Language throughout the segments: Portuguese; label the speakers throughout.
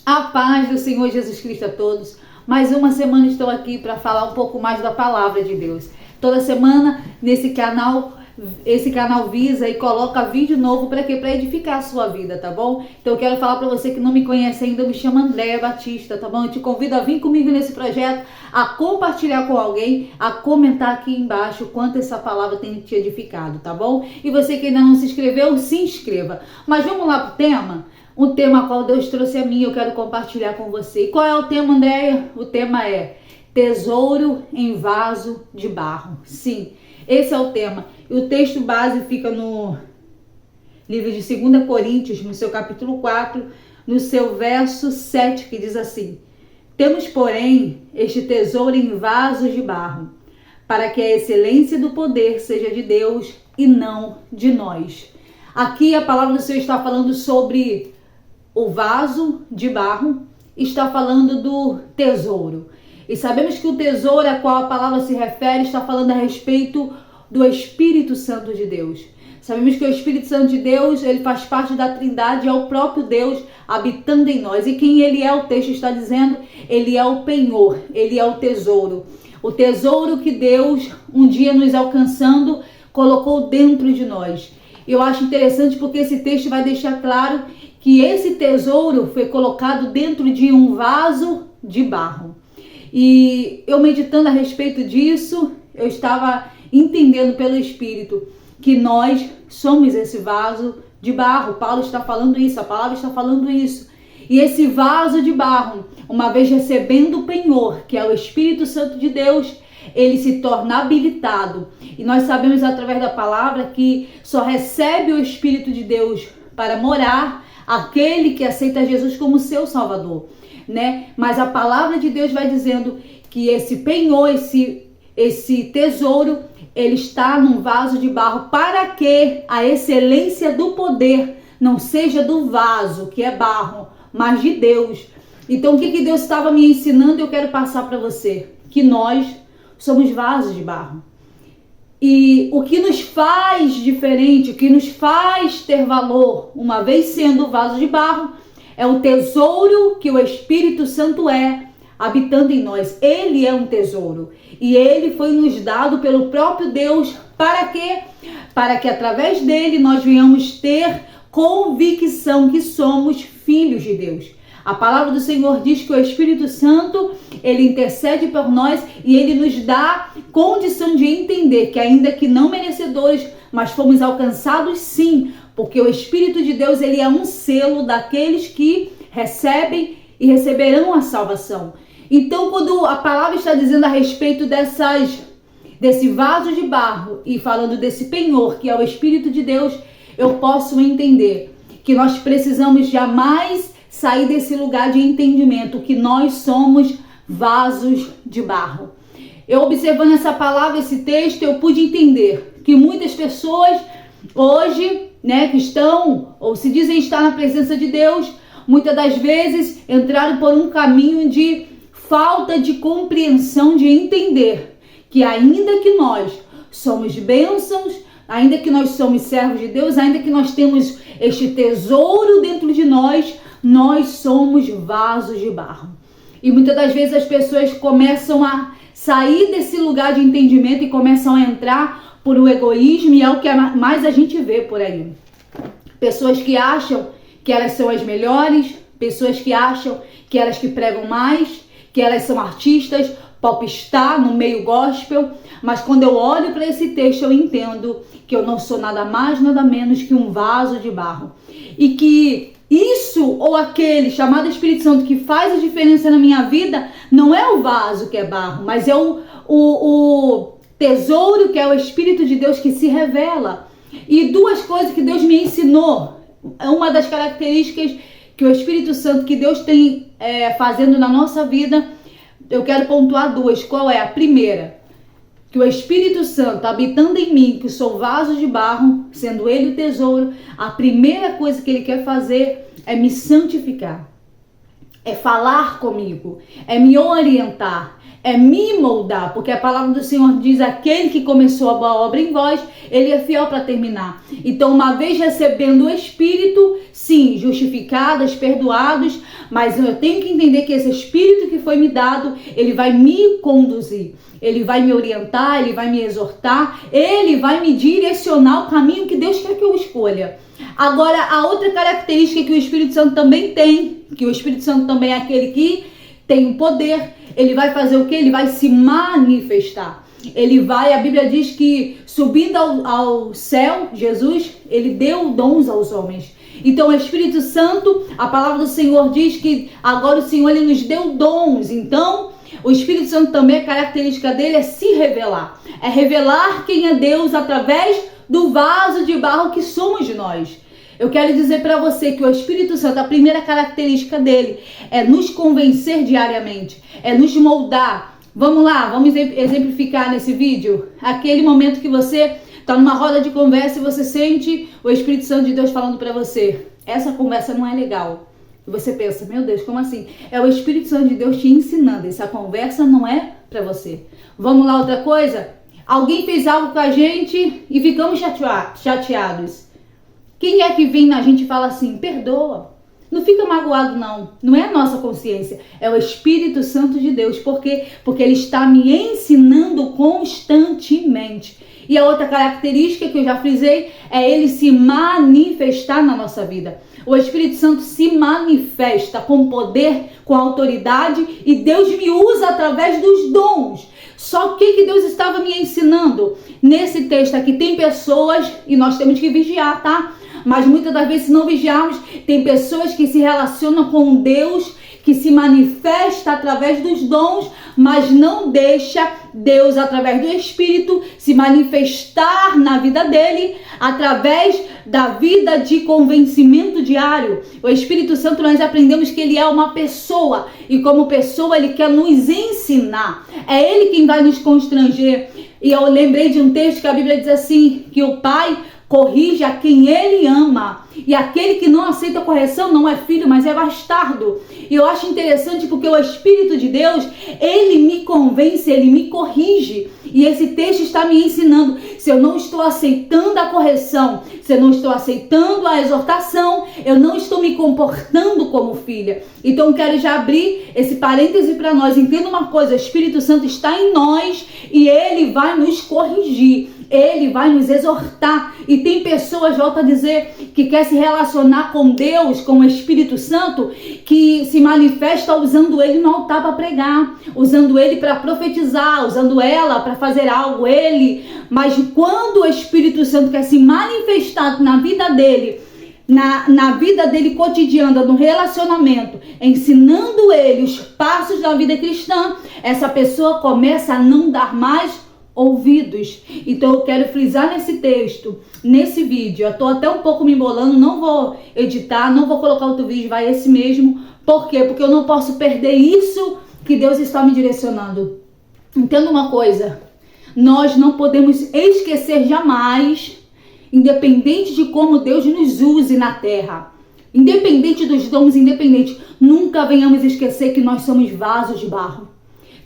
Speaker 1: A paz do Senhor Jesus Cristo a todos. Mais uma semana estou aqui para falar um pouco mais da palavra de Deus. Toda semana esse canal visa e coloca vídeo novo para quê? Para edificar a sua vida, tá bom? Então eu quero falar para você que não me conhece ainda, eu me chamo Andréia Batista, tá bom? Eu te convido a vir comigo nesse projeto, a compartilhar com alguém, a comentar aqui embaixo o quanto essa palavra tem te edificado, tá bom? E você que ainda não se inscreveu, se inscreva. Mas vamos lá pro tema? Um tema qual Deus trouxe a mim, eu quero compartilhar com você. E qual é o tema, Andréia? O tema é tesouro em vaso de barro. Sim, esse é o tema. E o texto base fica no livro de 2 Coríntios, no seu capítulo 4, no seu verso 7, que diz assim: temos, porém, este tesouro em vasos de barro, para que a excelência do poder seja de Deus e não de nós. Aqui a palavra do Senhor está falando sobre o vaso de barro, está falando do tesouro. E sabemos que o tesouro a qual a palavra se refere está falando a respeito do Espírito Santo de Deus. Sabemos que o Espírito Santo de Deus, ele faz parte da Trindade, é o próprio Deus habitando em nós. E quem ele é, o texto está dizendo, ele é o penhor, ele é o tesouro. O tesouro que Deus, um dia nos alcançando, colocou dentro de nós. Eu acho interessante porque esse texto vai deixar claro que esse tesouro foi colocado dentro de um vaso de barro. E eu meditando a respeito disso, eu estava entendendo pelo Espírito que nós somos esse vaso de barro. Paulo está falando isso, a palavra está falando isso. E esse vaso de barro, uma vez recebendo o penhor, que é o Espírito Santo de Deus, ele se torna habilitado. E nós sabemos através da palavra que só recebe o Espírito de Deus para morar aquele que aceita Jesus como seu Salvador, né? Mas a palavra de Deus vai dizendo que esse penhor, esse tesouro, ele está num vaso de barro para que a excelência do poder não seja do vaso, que é barro, mas de Deus. Então o que Deus estava me ensinando, eu quero passar para você, que nós somos vasos de barro. E o que nos faz diferente, o que nos faz ter valor, uma vez sendo vaso de barro, é o tesouro que o Espírito Santo é, habitando em nós. Ele é um tesouro. E ele foi nos dado pelo próprio Deus. Para quê? Para que através dele nós venhamos ter convicção que somos filhos de Deus. A palavra do Senhor diz que o Espírito Santo, ele intercede por nós e ele nos dá condição de entender que ainda que não merecedores, mas fomos alcançados sim, porque o Espírito de Deus, ele é um selo daqueles que recebem e receberão a salvação. Então, quando a palavra está dizendo a respeito desse vaso de barro e falando desse penhor, que é o Espírito de Deus, eu posso entender que nós precisamos jamais sair desse lugar de entendimento, que nós somos vasos de barro. Eu observando essa palavra, esse texto, eu pude entender que muitas pessoas hoje, né, que estão ou se dizem estar na presença de Deus, muitas das vezes entraram por um caminho de falta de compreensão, de entender que ainda que nós somos bênçãos, ainda que nós somos servos de Deus, ainda que nós temos este tesouro dentro de nós somos vasos de barro. E muitas das vezes as pessoas começam a sair desse lugar de entendimento e começam a entrar por um egoísmo, e é o que mais a gente vê por aí. Pessoas que acham que elas são as melhores, pessoas que acham que elas que pregam mais, que elas são artistas, popstar no meio gospel, mas quando eu olho para esse texto eu entendo que eu não sou nada mais, nada menos que um vaso de barro. E que isso ou aquele chamado Espírito Santo que faz a diferença na minha vida não é o vaso que é barro, mas é o tesouro que é o Espírito de Deus que se revela. E duas coisas que Deus me ensinou, uma das características que o Espírito Santo que Deus tem fazendo na nossa vida, eu quero pontuar duas. Qual é? A primeira, que o Espírito Santo habitando em mim, que sou vaso de barro, sendo ele o tesouro, a primeira coisa que ele quer fazer é me santificar. é falar comigo, é me orientar, é me moldar, porque a palavra do Senhor diz: aquele que começou a boa obra em vós, ele é fiel para terminar. Então, uma vez recebendo o Espírito, sim, justificados, perdoados, mas eu tenho que entender que esse Espírito que foi me dado, ele vai me conduzir, ele vai me orientar, ele vai me exortar, ele vai me direcionar o caminho que Deus quer que eu escolha. Agora, a outra característica que o Espírito Santo também tem, que o Espírito Santo também é aquele que tem o poder, ele vai fazer o quê? Ele vai se manifestar. Ele vai, a Bíblia diz que subindo ao céu, Jesus, ele deu dons aos homens. Então, o Espírito Santo, a palavra do Senhor diz que agora o Senhor, ele nos deu dons. Então, o Espírito Santo também, a característica dele é se revelar. É revelar quem é Deus através do vaso de barro que somos nós. Eu quero dizer para você que o Espírito Santo, a primeira característica dele é nos convencer diariamente, é nos moldar. Vamos lá, vamos exemplificar nesse vídeo aquele momento que você está numa roda de conversa e você sente o Espírito Santo de Deus falando para você: essa conversa não é legal. E você pensa: meu Deus, como assim? É o Espírito Santo de Deus te ensinando, essa conversa não é para você. Vamos lá, outra coisa? Alguém fez algo com a gente e ficamos chateados. Quem é que vem na gente e fala assim: perdoa? Não fica magoado, não. Não é a nossa consciência, é o Espírito Santo de Deus. Por quê? Porque ele está me ensinando constantemente. E a outra característica que eu já frisei é ele se manifestar na nossa vida. O Espírito Santo se manifesta com poder, com autoridade, e Deus me usa através dos dons. Só o que Deus estava me ensinando? Nesse texto aqui tem pessoas, e nós temos que vigiar, tá? Mas muitas das vezes, se não vigiarmos, tem pessoas que se relacionam com Deus, que se manifesta através dos dons, mas não deixa Deus, através do Espírito, se manifestar na vida dele, através da vida de convencimento diário. O Espírito Santo, nós aprendemos que ele é uma pessoa, e como pessoa ele quer nos ensinar. É ele quem vai nos constranger. E eu lembrei de um texto que a Bíblia diz assim, que o Pai corrige a quem ele ama, e aquele que não aceita correção não é filho, mas é bastardo. E eu acho interessante porque o Espírito de Deus, ele me convence, ele me corrige. E esse texto está me ensinando: se eu não estou aceitando a correção, se eu não estou aceitando a exortação, eu não estou me comportando como filha. Então eu quero já abrir esse parêntese para nós. Entenda uma coisa: o Espírito Santo está em nós e ele vai nos corrigir, ele vai nos exortar. E tem pessoas, volto a dizer, que quer se relacionar com Deus, com o Espírito Santo, que se manifesta usando ele no altar para pregar, usando ele para profetizar, usando ela para fazer algo, ele. Mas quando o Espírito Santo quer se manifestar na vida dele, na vida dele cotidiana, no relacionamento, ensinando ele os passos da vida cristã, essa pessoa começa a não dar mais ouvidos. Então eu quero frisar nesse texto, nesse vídeo, eu tô até um pouco me embolando, não vou editar, não vou colocar outro vídeo, vai esse mesmo. Por quê? Porque eu não posso perder isso que Deus está me direcionando. Entenda uma coisa: nós não podemos esquecer jamais, independente de como Deus nos use na terra, independente dos dons, independente, nunca venhamos esquecer que nós somos vasos de barro.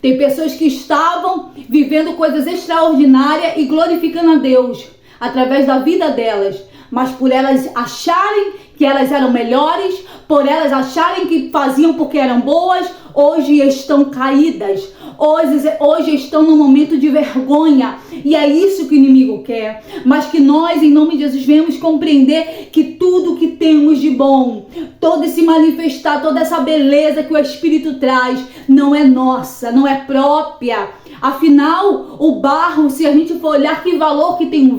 Speaker 1: Tem pessoas que estavam vivendo coisas extraordinárias e glorificando a Deus através da vida delas, mas por elas acharem que elas eram melhores, por elas acharem que faziam porque eram boas, hoje estão caídas, hoje estão num momento de vergonha. E é isso que o inimigo quer. Mas que nós, em nome de Jesus, venhamos compreender que tudo que temos de bom, todo esse manifestar, toda essa beleza que o Espírito traz, não é nossa, não é própria. Afinal, o barro, se a gente for olhar, que valor que tem um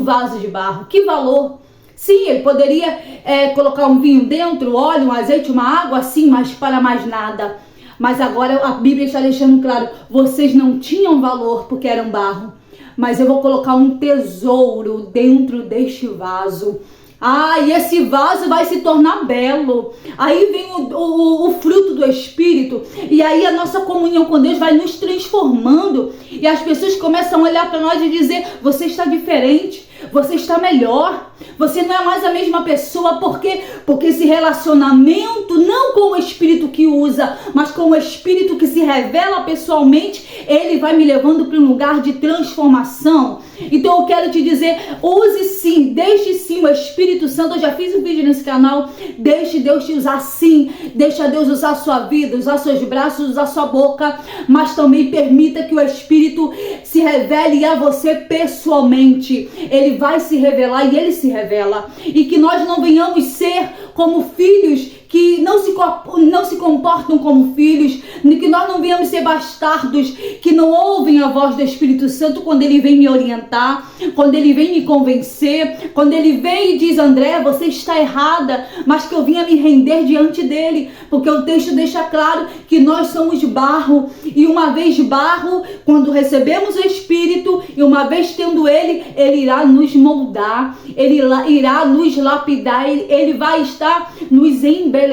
Speaker 1: vaso de barro, que valor? Sim, ele poderia colocar um vinho dentro, óleo, um azeite, uma água, sim, mas para mais nada. Mas agora a Bíblia está deixando claro: vocês não tinham valor porque eram barro, mas eu vou colocar um tesouro dentro deste vaso. E esse vaso vai se tornar belo. Aí vem o fruto do Espírito. E aí a nossa comunhão com Deus vai nos transformando. E as pessoas começam a olhar para nós e dizer: você está diferente. você está melhor. Você não é mais a mesma pessoa. Por quê? Porque esse relacionamento, não com o Espírito que usa, mas com o Espírito que se revela pessoalmente, ele vai me levando para um lugar de transformação. Então eu quero te dizer, use sim, deixe sim o Espírito Santo. Eu já fiz um vídeo nesse canal, deixe Deus te usar sim, deixa Deus usar a sua vida, usar seus braços, usar sua boca, mas também permita que o Espírito se revele a você pessoalmente. Ele vai se revelar e ele se revela. E que nós não venhamos ser como filhos que não se comportam como filhos, que nós não venhamos ser bastardos, que não ouvem a voz do Espírito Santo quando ele vem me orientar, quando ele vem me convencer, quando ele vem e diz, André, você está errada, mas que eu vinha me render diante dele, porque o texto deixa claro que nós somos barro, e uma vez barro, quando recebemos o Espírito, e uma vez tendo ele irá nos moldar, ele irá nos lapidar, ele vai estar nos embelezando.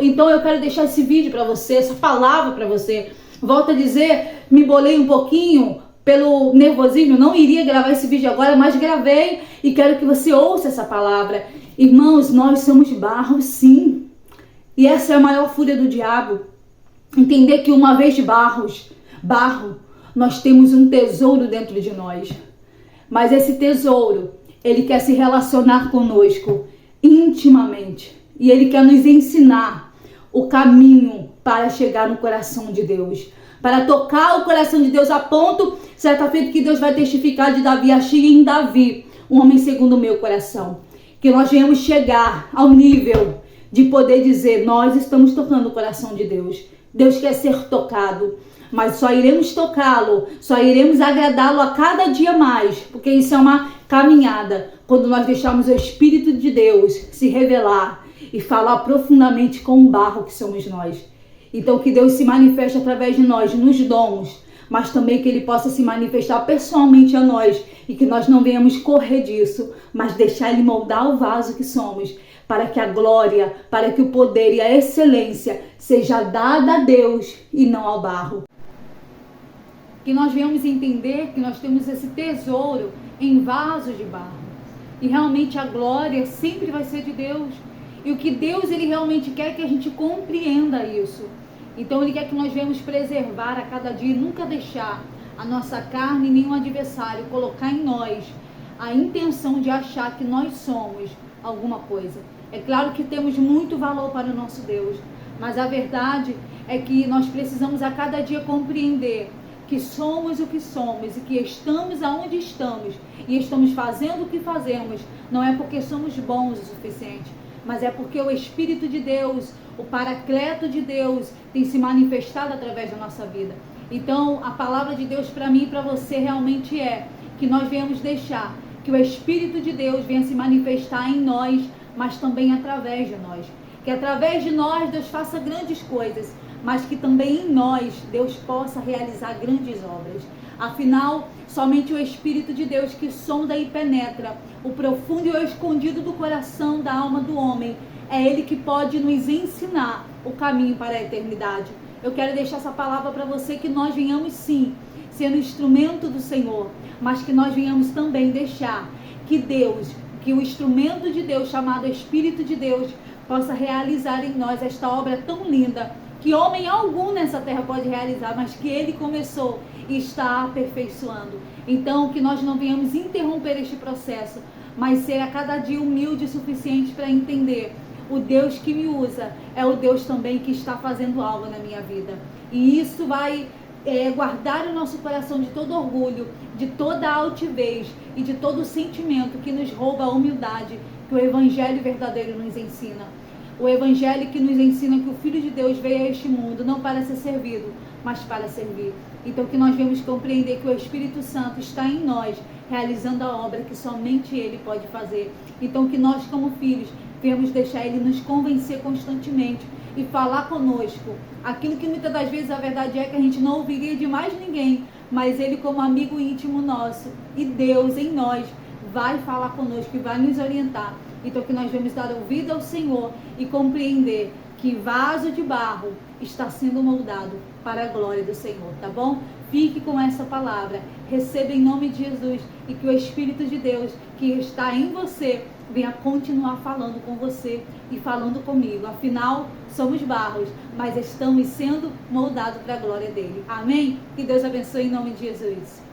Speaker 1: Então eu quero deixar esse vídeo para você, essa palavra para você. Volto a dizer, me bolei um pouquinho pelo nervosismo, não iria gravar esse vídeo agora, mas gravei e quero que você ouça essa palavra. Irmãos, nós somos barro sim, e essa é a maior fúria do diabo. Entender que uma vez de barro, nós temos um tesouro dentro de nós, mas esse tesouro, ele quer se relacionar conosco intimamente. E ele quer nos ensinar o caminho para chegar no coração de Deus. Para tocar o coração de Deus a ponto, certa feita, que Deus vai testificar de Davi, achei em Davi, um homem segundo o meu coração. Que nós venhamos chegar ao nível de poder dizer, nós estamos tocando o coração de Deus. Deus quer ser tocado. Mas só iremos tocá-lo, só iremos agradá-lo a cada dia mais. Porque isso é uma caminhada. Quando nós deixarmos o Espírito de Deus se revelar e falar profundamente com o barro que somos nós. Então que Deus se manifeste através de nós, nos dons, mas também que ele possa se manifestar pessoalmente a nós e que nós não venhamos correr disso, mas deixar ele moldar o vaso que somos, para que a glória, para que o poder e a excelência seja dada a Deus e não ao barro. Que nós venhamos entender que nós temos esse tesouro em vasos de barro. E realmente a glória sempre vai ser de Deus. E o que Deus ele realmente quer é que a gente compreenda isso. Então ele quer que nós venhamos preservar a cada dia, nunca deixar a nossa carne, nenhum adversário, colocar em nós a intenção de achar que nós somos alguma coisa. É claro que temos muito valor para o nosso Deus, mas a verdade é que nós precisamos a cada dia compreender que somos o que somos e que estamos aonde estamos e estamos fazendo o que fazemos, não é porque somos bons o suficiente, mas é porque o Espírito de Deus, o Paracleto de Deus tem se manifestado através da nossa vida. Então a palavra de Deus para mim e para você realmente é que nós venhamos deixar que o Espírito de Deus venha se manifestar em nós, mas também através de nós. Que através de nós Deus faça grandes coisas, mas que também em nós Deus possa realizar grandes obras. Afinal, somente o Espírito de Deus que sonda e penetra o profundo e o escondido do coração, da alma do homem, é Ele que pode nos ensinar o caminho para a eternidade. Eu quero deixar essa palavra para você, que nós venhamos sim ser um instrumento do Senhor, mas que nós venhamos também deixar que Deus, que o instrumento de Deus chamado Espírito de Deus possa realizar em nós esta obra tão linda, que homem algum nessa terra pode realizar, mas que Ele começou e está aperfeiçoando. Então que nós não venhamos interromper este processo, mas ser a cada dia humilde o suficiente para entender: o Deus que me usa é o Deus também que está fazendo algo na minha vida. E isso vai guardar o nosso coração de todo orgulho, de toda altivez e de todo sentimento que nos rouba a humildade que o Evangelho verdadeiro nos ensina. O Evangelho que nos ensina que o Filho de Deus veio a este mundo não para ser servido, mas para servir. Então que nós devemos compreender que o Espírito Santo está em nós, realizando a obra que somente Ele pode fazer. Então que nós, como filhos, devemos deixar Ele nos convencer constantemente e falar conosco aquilo que muitas das vezes a verdade é que a gente não ouviria de mais ninguém, mas Ele, como amigo íntimo nosso, e Deus em nós, vai falar conosco e vai nos orientar. Então que nós devemos dar ouvido ao Senhor e compreender que vaso de barro está sendo moldado para a glória do Senhor, tá bom? Fique com essa palavra, receba em nome de Jesus e que o Espírito de Deus que está em você venha continuar falando com você e falando comigo. Afinal, somos barros, mas estamos sendo moldados para a glória dele. Amém? Que Deus abençoe em nome de Jesus.